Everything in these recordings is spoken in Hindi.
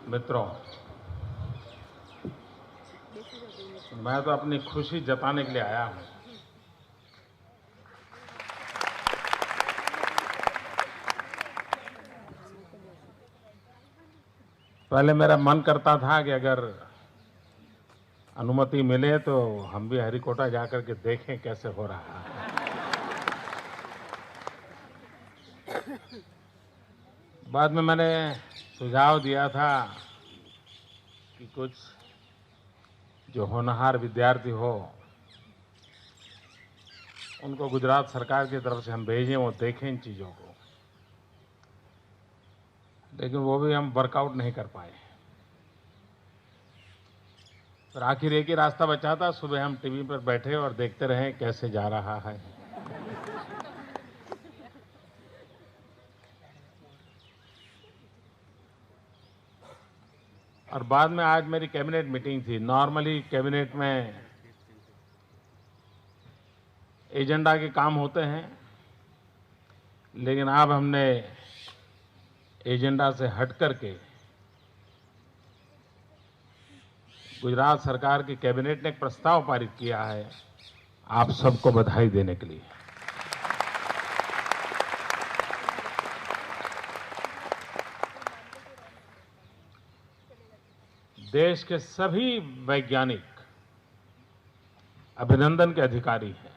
मित्रों, मैं तो अपनी खुशी जताने के लिए आया हूं। पहले मेरा मन करता था कि अगर अनुमति मिले तो हम भी हरिकोटा जाकर के देखें कैसे हो रहा है। बाद में मैंने सुझाव दिया था कि कुछ जो होनहार विद्यार्थी हो उनको गुजरात सरकार की तरफ से हम भेजें, वो देखें इन चीज़ों को, लेकिन वो भी हम वर्कआउट नहीं कर पाए। फिर आखिर एक ही रास्ता बचा था, सुबह हम टीवी पर बैठे और देखते रहे कैसे जा रहा है। और बाद में आज मेरी कैबिनेट मीटिंग थी। नॉर्मली कैबिनेट में एजेंडा के काम होते हैं, लेकिन अब हमने एजेंडा से हट करके गुजरात सरकार की कैबिनेट ने एक प्रस्ताव पारित किया है आप सबको बधाई देने के लिए। देश के सभी वैज्ञानिक अभिनंदन के अधिकारी हैं।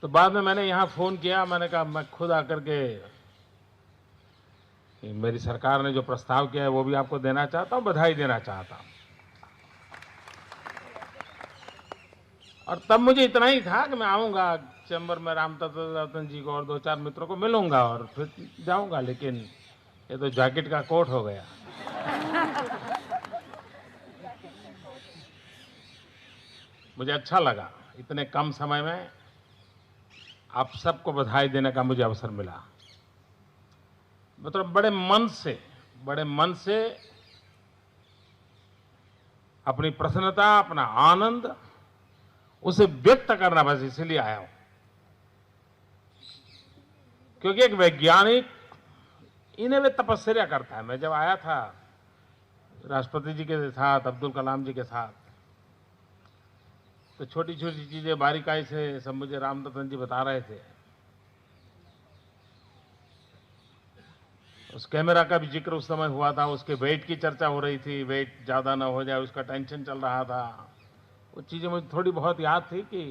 तो बाद में मैंने यहां फोन किया, मैंने कहा मैं खुद आकर के मेरी सरकार ने जो प्रस्ताव किया है वो भी आपको देना चाहता हूं, बधाई देना चाहता हूं। और तब मुझे इतना ही था कि मैं आऊंगा चैम्बर में, रामतत्व जी को और दो चार मित्रों को मिलूंगा और फिर जाऊंगा, लेकिन ये तो जैकेट का कोट हो गया। मुझे अच्छा लगा इतने कम समय में आप सबको बधाई देने का मुझे अवसर मिला। मतलब बड़े मन से अपनी प्रसन्नता, अपना आनंद उसे व्यक्त करना, बस इसलिए आया हूं। क्योंकि एक वैज्ञानिक इन्हें वे तपस्या करता है। मैं जब आया था राष्ट्रपति जी के साथ, अब्दुल कलाम जी के साथ, तो छोटी छोटी चीजें बारीकाई से सब मुझे रामतत्व जी बता रहे थे। उस कैमरा का भी जिक्र उस समय हुआ था, उसके वेट की चर्चा हो रही थी, वेट ज्यादा ना हो जाए उसका टेंशन चल रहा था। वो चीजें मुझे थोड़ी बहुत याद थी कि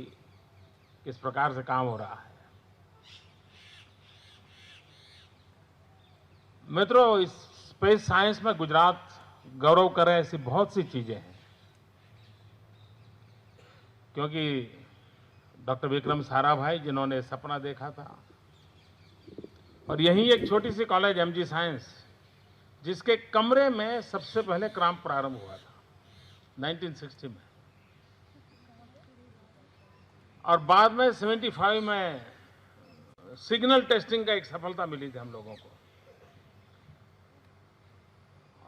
किस प्रकार से काम हो रहा है। मित्रों, इस स्पेस साइंस में गुजरात गौरव करे ऐसी बहुत सी चीजें हैं। क्योंकि डॉक्टर विक्रम साराभाई जिन्होंने सपना देखा था, और यही एक छोटी सी कॉलेज एमजी साइंस, जिसके कमरे में सबसे पहले काम प्रारंभ हुआ था 1960 में, और बाद में 75 में सिग्नल टेस्टिंग का एक सफलता मिली थी हम लोगों को।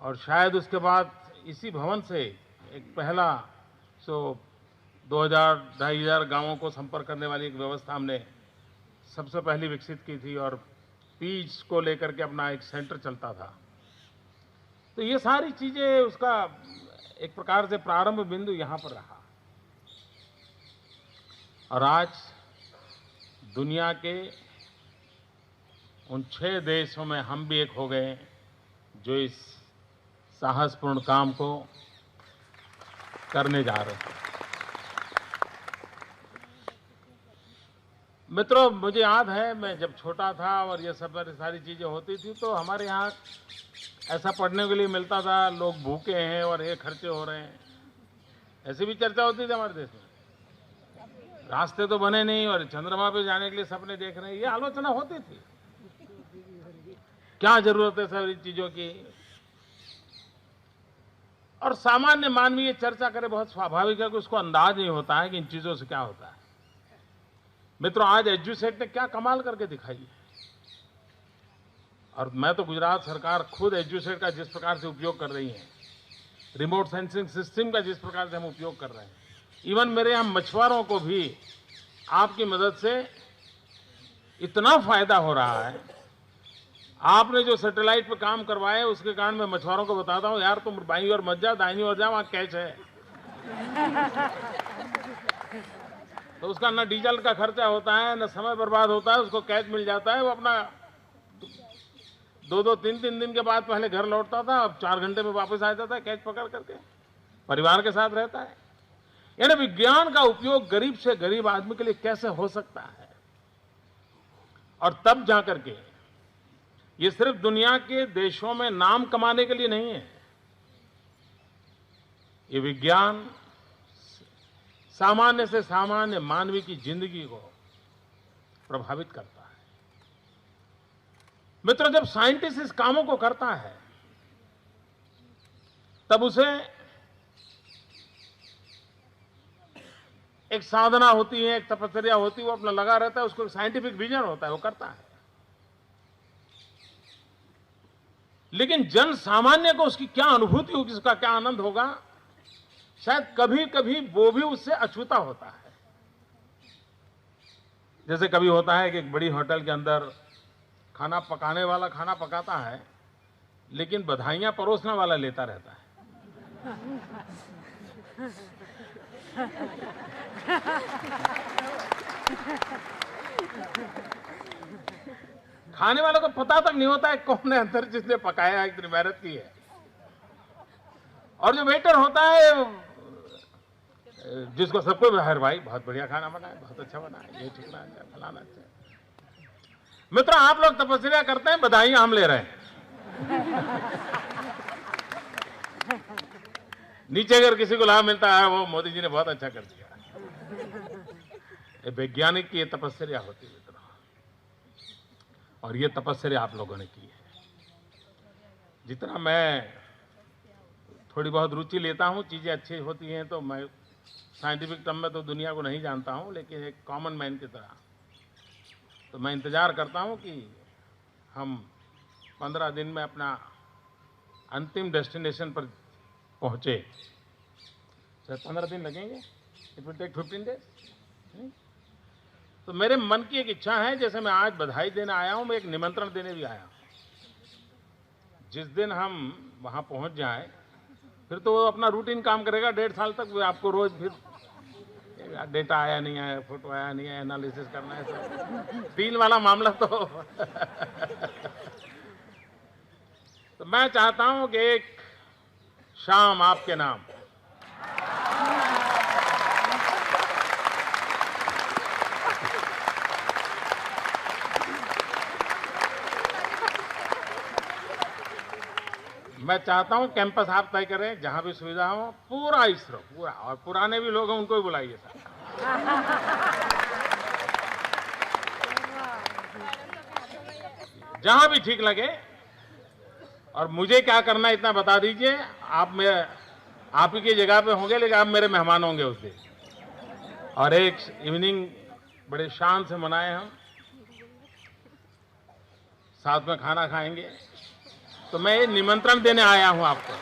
और शायद उसके बाद इसी भवन से एक पहला 2000-2500 गांवों को संपर्क करने वाली एक व्यवस्था हमने सबसे पहली विकसित की थी, और पीच को लेकर के अपना एक सेंटर चलता था। तो ये सारी चीजें उसका एक प्रकार से प्रारंभ बिंदु यहां पर रहा। और आज दुनिया के उन 6 देशों में हम भी एक हो गए जो इस साहसपूर्ण काम को करने जा रहे हैं। मित्रों, मुझे याद है मैं जब छोटा था और ये सब सारी चीजें होती थी, तो हमारे यहाँ ऐसा पढ़ने के लिए मिलता था, लोग भूखे हैं और ये खर्चे हो रहे हैं, ऐसी भी चर्चा होती थी हमारे देश में। रास्ते तो बने नहीं और चंद्रमा पे जाने के लिए सपने देख रहे हैं, ये आलोचना होती थी। क्या जरूरत है सारी चीजों की? और सामान्य मानवीय चर्चा करे, बहुत स्वाभाविक है कि उसको अंदाज नहीं होता है कि इन चीजों से क्या होता है। मित्रों, आज एजुसेट ने क्या कमाल करके दिखाई है। और मैं तो गुजरात सरकार खुद एजुसेट का जिस प्रकार से उपयोग कर रही है, रिमोट सेंसिंग सिस्टम का जिस प्रकार से हम उपयोग कर रहे हैं, इवन मेरे यहाँ मछुआरों को भी आपकी मदद से इतना फायदा हो रहा है। आपने जो सैटेलाइट पे काम करवाए उसके कारण मैं मछुआरों को बताता हूँ, यार तुम बाईं ओर मत जा, दाहिनी ओर जा, वहां कैच है। तो उसका न डीजल का खर्चा होता है, न समय बर्बाद होता है, उसको कैच मिल जाता है। वो अपना 2-2, 3-3 दिन के बाद पहले घर लौटता था, अब 4 घंटे में वापस आ जाता है कैच पकड़ करके, परिवार के साथ रहता है। यानी विज्ञान का उपयोग गरीब से गरीब आदमी के लिए कैसे हो सकता है, और तब जाकर के ये सिर्फ दुनिया के देशों में नाम कमाने के लिए नहीं है। ये विज्ञान सामान्य से सामान्य मानवी की जिंदगी को प्रभावित करता है। मित्रों, जब साइंटिस्ट इस कामों को करता है तब उसे एक साधना होती है, एक तपस्या होती है, वो अपना लगा रहता है, उसको एक साइंटिफिक विजन होता है, वो करता है। लेकिन जन सामान्य को उसकी क्या अनुभूति होगी, उसका क्या आनंद होगा, शायद कभी कभी वो भी उससे अछूता होता है। जैसे कभी होता है कि एक बड़ी होटल के अंदर खाना पकाने वाला खाना पकाता है, लेकिन बधाइयां परोसने वाला लेता रहता है। खाने वालों को पता तक नहीं होता है कौन है अंदर जिसने पकाया है, इतनी मेहनत की है। और जो वेटर होता है, जिसको सबको बाहर, भाई बहुत बढ़िया खाना बना है, बहुत अच्छा बना है, ये ठिकना अच्छा, फलाना अच्छा। मित्र, आप लोग तपस्या करते हैं, बधाइयां हम ले रहे हैं। नीचे अगर किसी को लाभ मिलता है, वो मोदी जी ने बहुत अच्छा कर दिया। वैज्ञानिक की ये तपस्या होती है मित्रों, और ये तपस्या आप लोगों ने की है। जितना मैं थोड़ी बहुत रुचि लेता हूं, चीजें अच्छी होती हैं, तो मैं साइंटिफिक टर्म में तो दुनिया को नहीं जानता हूं, लेकिन एक कॉमन मैन की तरह तो मैं इंतजार करता हूं कि हम 15 दिन में अपना अंतिम डेस्टिनेशन पर पहुंचे। शायद 15 दिन लगेंगे, इट विल टेक 15 डेज। तो मेरे मन की एक इच्छा है, जैसे मैं आज बधाई देने आया हूं, मैं एक निमंत्रण देने भी आया हूं। जिस दिन हम वहां पहुंच जाएं, फिर तो वो अपना रूटीन काम करेगा 1.5 साल तक। वो आपको रोज फिर डेटा आया नहीं आया, फोटो आया नहीं आया, एनालिसिस करना है, सब डील वाला मामला तो मैं चाहता हूं कि एक शाम आपके नाम मैं चाहता हूं कैंपस आप तय करें, जहां भी सुविधा हो, पूरा इसरो पूरा, और पुराने भी लोग हैं उनको भी बुलाइए सर। जहां भी ठीक लगे। और मुझे क्या करना है इतना बता दीजिए। आप ही की जगह पे होंगे, लेकिन आप मेरे मेहमान होंगे उस दिन, और एक इवनिंग बड़े शान से मनाए, हम साथ में खाना खाएंगे। तो मैं निमंत्रण देने आया हूं आपको।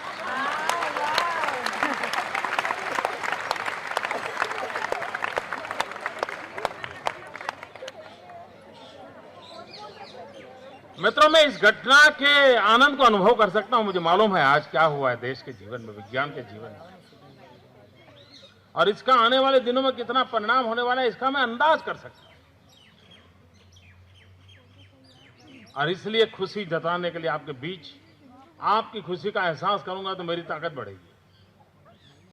मित्रों, मैं इस घटना के आनंद को अनुभव कर सकता हूं। मुझे मालूम है आज क्या हुआ है देश के जीवन में, विज्ञान के जीवन में, और इसका आने वाले दिनों में कितना परिणाम होने वाला है, इसका मैं अंदाज कर सकता हूं। और इसलिए खुशी जताने के लिए आपके बीच आपकी खुशी का एहसास करूंगा तो मेरी ताकत बढ़ेगी।